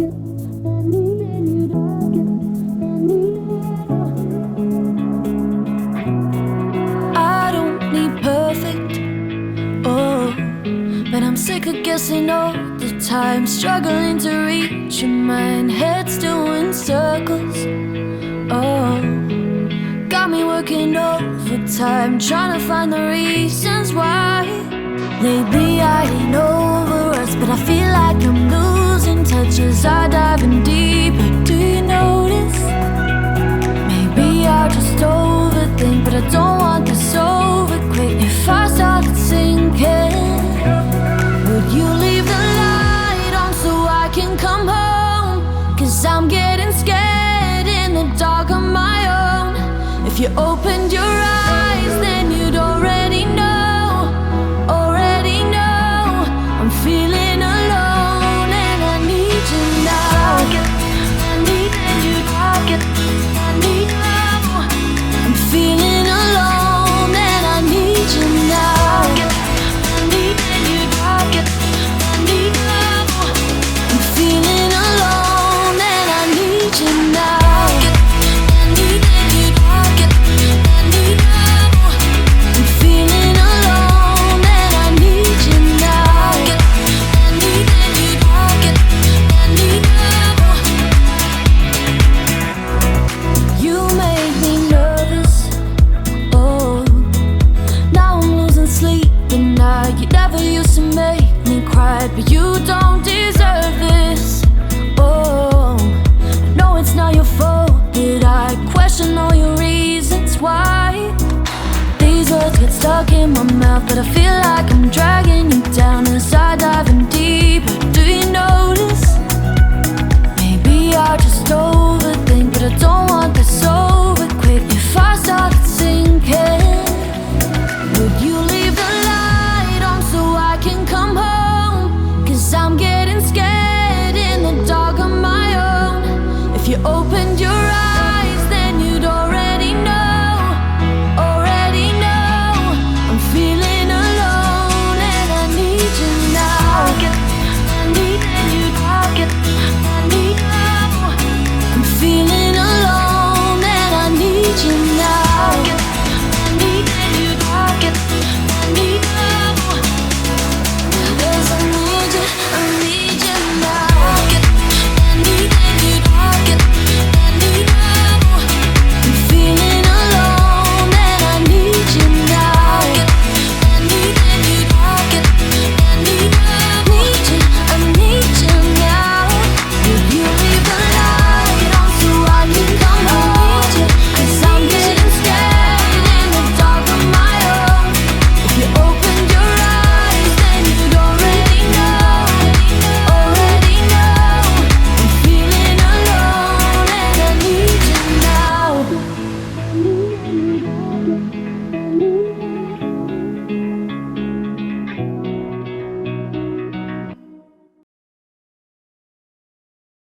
I don't need perfect, oh, but I'm sick of guessing all the time, struggling to reach your mind, head's doing circles, oh, got me working overtime, trying to find the reasons why. Lately I ain't over us, but I feel like I'm losing touch as I dive in deeper. Do you notice? Maybe I just overthink, but I don't want this over quick. If I started sinking, would you leave the light on so I can come home? 'Cause I'm getting scared in the dark on my own. If you open